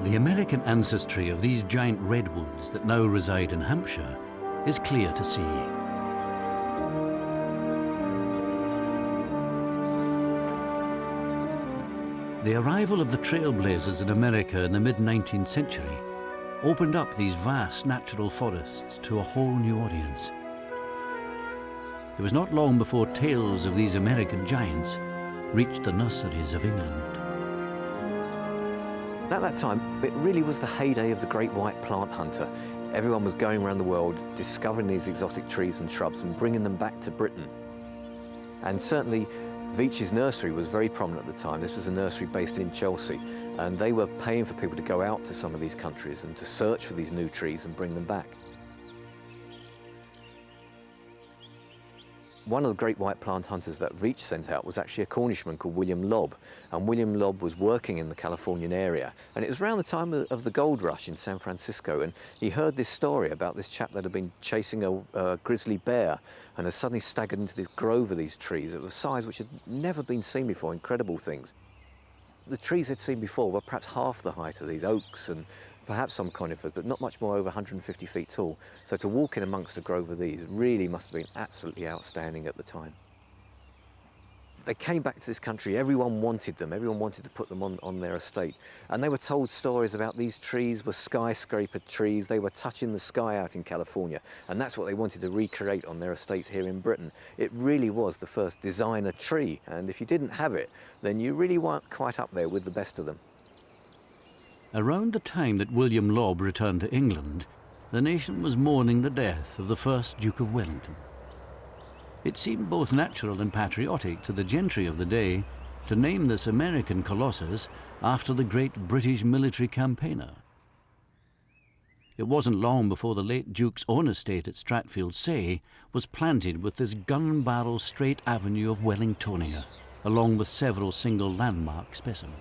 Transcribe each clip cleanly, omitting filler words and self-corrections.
The American ancestry of these giant redwoods that now reside in Hampshire is clear to see. The arrival of the trailblazers in America in the mid-19th century opened up these vast natural forests to a whole new audience. It was not long before tales of these American giants reached the nurseries of England. At that time, it really was the heyday of the great white plant hunter. Everyone was going around the world discovering these exotic trees and shrubs and bringing them back to Britain. And certainly, Veitch's nursery was very prominent at the time. This was a nursery based in Chelsea, and they were paying for people to go out to some of these countries and to search for these new trees and bring them back. One of the great white plant hunters that Veitch sent out was actually a Cornishman called William Lobb. And William Lobb was working in the Californian area. And it was around the time of the gold rush in San Francisco. And he heard this story about this chap that had been chasing a grizzly bear and had suddenly staggered into this grove of these trees of a size which had never been seen before, incredible things. The trees they'd seen before were perhaps half the height of these oaks and perhaps some conifers, but not much more over 150 feet tall. So to walk in amongst a grove of these really must have been absolutely outstanding at the time. They came back to this country, everyone wanted them, everyone wanted to put them on their estate. And they were told stories about these trees were skyscraper trees, they were touching the sky out in California, and that's what they wanted to recreate on their estates here in Britain. It really was the first designer tree, and if you didn't have it, then you really weren't quite up there with the best of them. Around the time that William Lobb returned to England, the nation was mourning the death of the first Duke of Wellington. It seemed both natural and patriotic to the gentry of the day to name this American colossus after the great British military campaigner. It wasn't long before the late Duke's own estate at Stratfield Say was planted with this gun-barrel straight avenue of Wellingtonia, along with several single landmark specimens.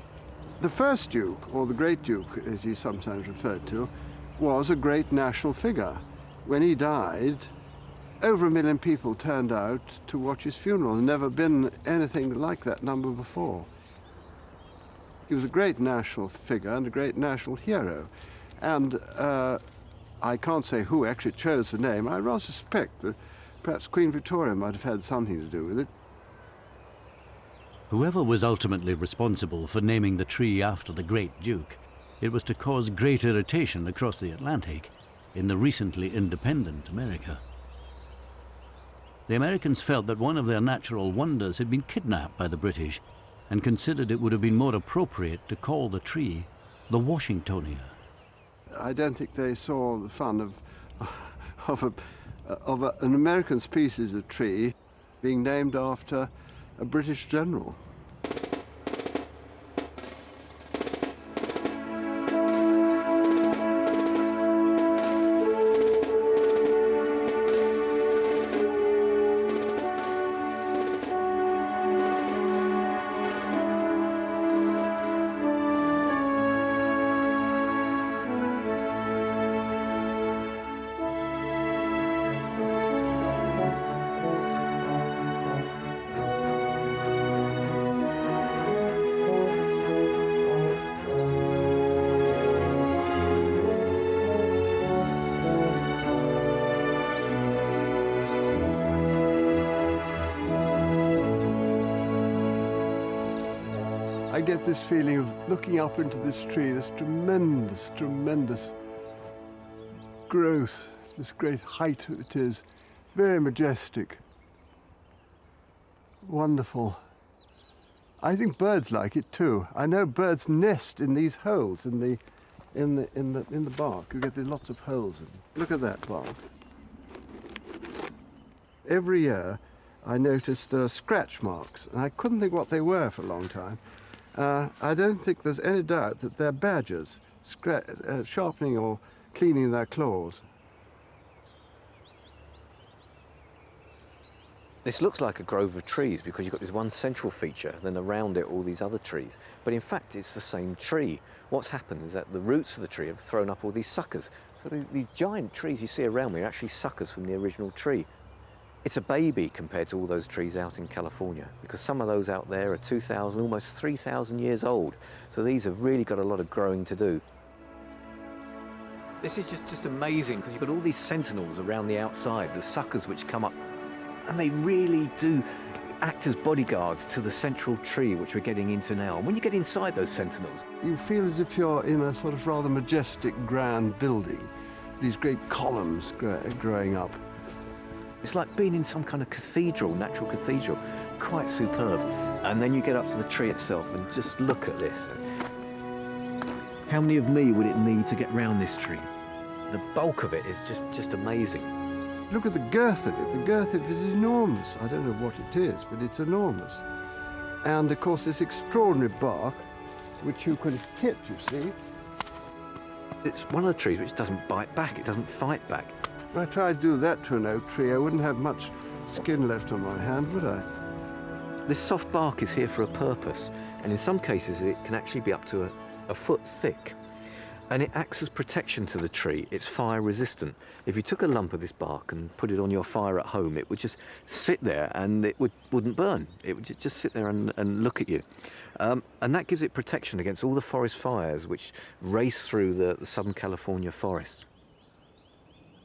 The first Duke, or the Great Duke, as he's sometimes referred to, was a great national figure. When he died, over 1 million people turned out to watch his funeral. There's never been anything like that number before. He was a great national figure and a great national hero. And I can't say who actually chose the name. I rather suspect that perhaps Queen Victoria might have had something to do with it. Whoever was ultimately responsible for naming the tree after the great Duke, it was to cause great irritation across the Atlantic in the recently independent America. The Americans felt that one of their natural wonders had been kidnapped by the British and considered it would have been more appropriate to call the tree the Washingtonia. I don't think they saw the fun of an American species of tree being named after a British general. I get this feeling of looking up into this tree, this tremendous, tremendous growth, this great height it is, very majestic, wonderful. I think birds like it too. I know birds nest in these holes in the bark. You get lots of holes in them. Look at that bark. Every year I noticed there are scratch marks, and I couldn't think what they were for a long time. I don't think there's any doubt that they're badgers sharpening or cleaning their claws. This looks like a grove of trees because you've got this one central feature, then around it all these other trees. But in fact, it's the same tree. What's happened is that the roots of the tree have thrown up all these suckers. So these giant trees you see around me are actually suckers from the original tree. It's a baby compared to all those trees out in California, because some of those out there are 2,000, almost 3,000 years old. So these have really got a lot of growing to do. This is just amazing because you've got all these sentinels around the outside, the suckers which come up, and they really do act as bodyguards to the central tree which we're getting into now. And when you get inside those sentinels, You feel as if you're in a sort of rather majestic, grand building, these great columns growing up. it's like being in some kind of cathedral, natural cathedral, quite superb. And then you get up to the tree itself and just look at this. How many of me would it need to get round this tree? The bulk of it is just amazing. Look at the girth of it. The girth of it is enormous. I don't know what it is, but it's enormous. And of course this extraordinary bark, which you can hit, you see. It's one of the trees which doesn't bite back, it doesn't fight back. If I tried to do that to an oak tree, I wouldn't have much skin left on my hand, would I? This soft bark is here for a purpose, and in some cases it can actually be up to a foot thick. And it acts as protection to the tree. It's fire resistant. If you took a lump of this bark and put it on your fire at home, it would just sit there and it wouldn't burn. It would just sit there and look at you. And that gives it protection against all the forest fires which race through the Southern California forests.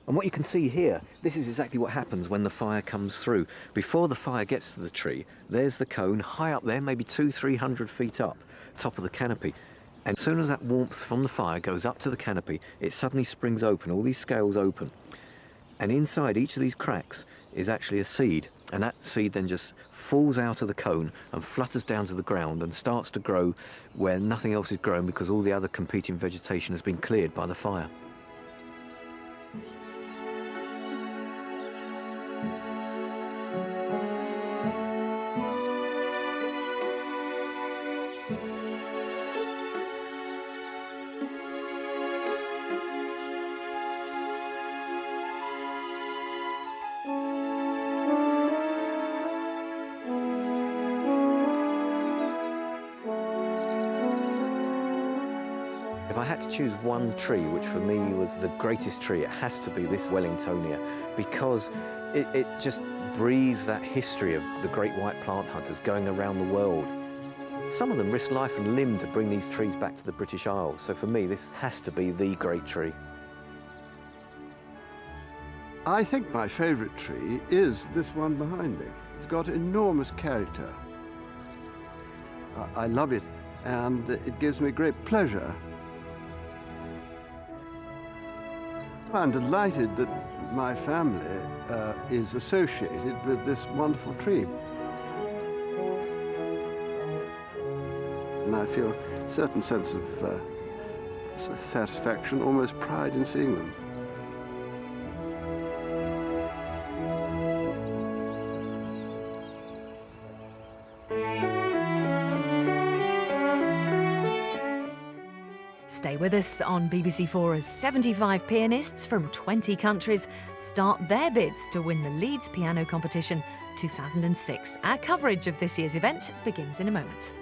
And what you can see here, this is exactly what happens when the fire comes through. Before the fire gets to the tree, there's the cone high up there, maybe 200-300 feet up, top of the canopy. And as soon as that warmth from the fire goes up to the canopy, it suddenly springs open, all these scales open. And inside each of these cracks is actually a seed. And that seed then just falls out of the cone and flutters down to the ground and starts to grow where nothing else is growing because all the other competing vegetation has been cleared by the fire. If I had to choose one tree, which for me was the greatest tree, it has to be this Wellingtonia, because it just breathes that history of the great white plant hunters going around the world. Some of them risked life and limb to bring these trees back to the British Isles, so for me this has to be the great tree. I think my favourite tree is this one behind me. It's got enormous character. I love it, and it gives me great pleasure. I'm delighted that my family is associated with this wonderful tree. And I feel a certain sense of satisfaction, almost pride in seeing them. Stay with us on BBC4 as 75 pianists from 20 countries start their bids to win the Leeds Piano Competition 2006. Our coverage of this year's event begins in a moment.